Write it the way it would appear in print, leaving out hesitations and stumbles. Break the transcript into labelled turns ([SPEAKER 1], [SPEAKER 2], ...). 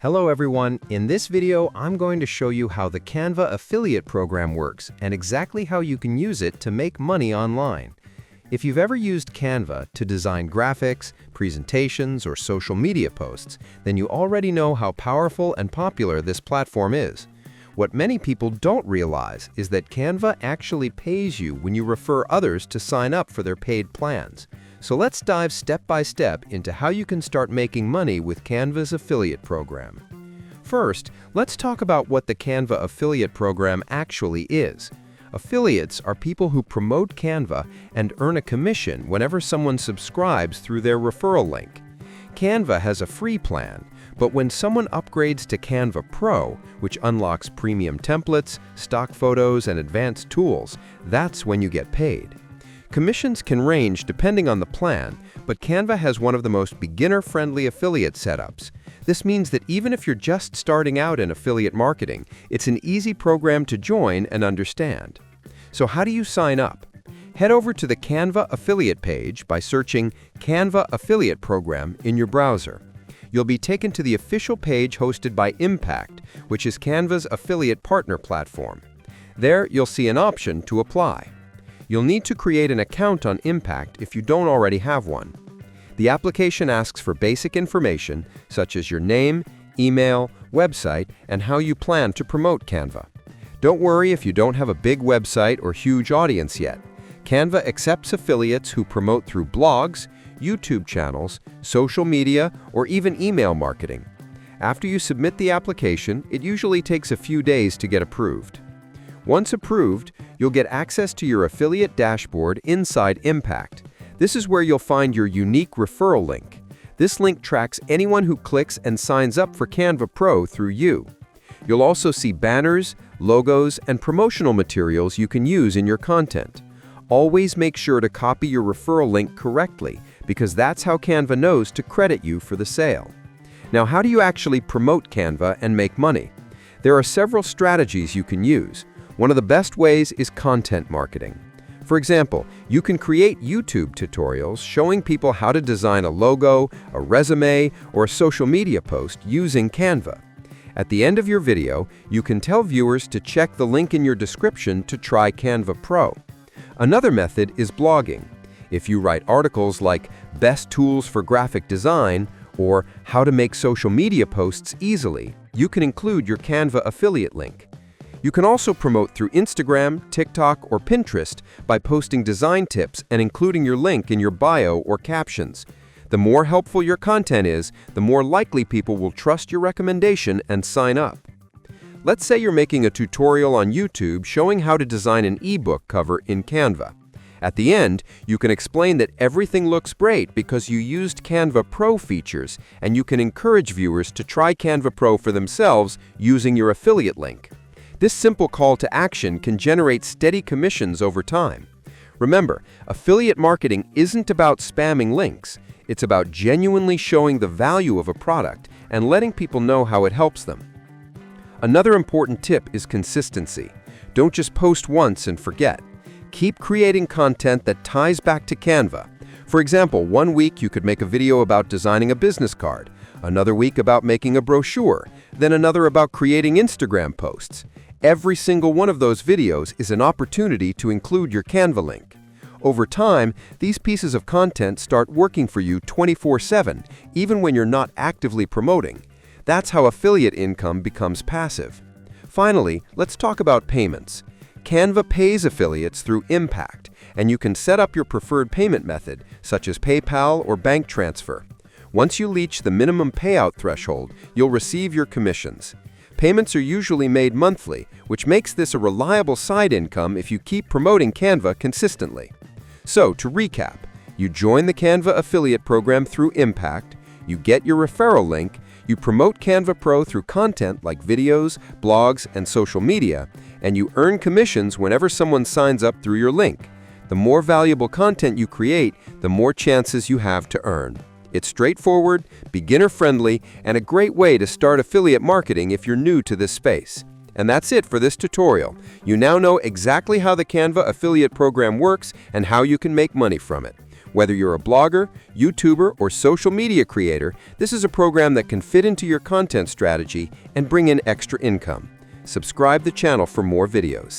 [SPEAKER 1] Hello everyone, in this video I'm going to show you how the Canva affiliate program works and exactly how you can use it to make money online. If you've ever used Canva to design graphics, presentations, or social media posts, then you already know how powerful and popular this platform is. What many people don't realize is that Canva actually pays you when you refer others to sign up for their paid plans. So let's dive step by step into how you can start making money with Canva's affiliate program. First, let's talk about what the Canva affiliate program actually is. Affiliates are people who promote Canva and earn a commission whenever someone subscribes through their referral link. Canva has a free plan, but when someone upgrades to Canva Pro, which unlocks premium templates, stock photos, and advanced tools, that's when you get paid. Commissions can range depending on the plan, but Canva has one of the most beginner-friendly affiliate setups. This means that even if you're just starting out in affiliate marketing, it's an easy program to join and understand. So how do you sign up? Head over to the Canva affiliate page by searching Canva Affiliate Program in your browser. You'll be taken to the official page hosted by Impact, which is Canva's affiliate partner platform. There, you'll see an option to apply. You'll need to create an account on Impact if you don't already have one. The application asks for basic information such as your name, email, website, and how you plan to promote Canva. Don't worry if you don't have a big website or huge audience yet. Canva accepts affiliates who promote through blogs, YouTube channels, social media, or even email marketing. After you submit the application, it usually takes a few days to get approved. Once approved, you'll get access to your affiliate dashboard inside Impact. This is where you'll find your unique referral link. This link tracks anyone who clicks and signs up for Canva Pro through you. You'll also see banners, logos, and promotional materials you can use in your content. Always make sure to copy your referral link correctly, because that's how Canva knows to credit you for the sale. Now, how do you actually promote Canva and make money? There are several strategies you can use. One of the best ways is content marketing. For example, you can create YouTube tutorials showing people how to design a logo, a resume, or a social media post using Canva. At the end of your video, you can tell viewers to check the link in your description to try Canva Pro. Another method is blogging. If you write articles like Best Tools for Graphic Design or How to Make Social Media Posts Easily, you can include your Canva affiliate link. You can also promote through Instagram, TikTok, or Pinterest by posting design tips and including your link in your bio or captions. The more helpful your content is, the more likely people will trust your recommendation and sign up. Let's say you're making a tutorial on YouTube showing how to design an ebook cover in Canva. At the end, you can explain that everything looks great because you used Canva Pro features, and you can encourage viewers to try Canva Pro for themselves using your affiliate link. This simple call to action can generate steady commissions over time. Remember, affiliate marketing isn't about spamming links. It's about genuinely showing the value of a product and letting people know how it helps them. Another important tip is consistency. Don't just post once and forget. Keep creating content that ties back to Canva. For example, one week you could make a video about designing a business card, another week about making a brochure, then another about creating Instagram posts. Every single one of those videos is an opportunity to include your Canva link. Over time, these pieces of content start working for you 24/7, even when you're not actively promoting. That's how affiliate income becomes passive. Finally, let's talk about payments. Canva pays affiliates through Impact, and you can set up your preferred payment method, such as PayPal or bank transfer. Once you reach the minimum payout threshold, you'll receive your commissions. Payments are usually made monthly, which makes this a reliable side income if you keep promoting Canva consistently. So, to recap, you join the Canva affiliate program through Impact, you get your referral link, you promote Canva Pro through content like videos, blogs, and social media, and you earn commissions whenever someone signs up through your link. The more valuable content you create, the more chances you have to earn. It's straightforward, beginner-friendly, and a great way to start affiliate marketing if you're new to this space. And that's it for this tutorial. You now know exactly how the Canva affiliate program works and how you can make money from it. Whether you're a blogger, YouTuber, or social media creator, this is a program that can fit into your content strategy and bring in extra income. Subscribe the channel for more videos.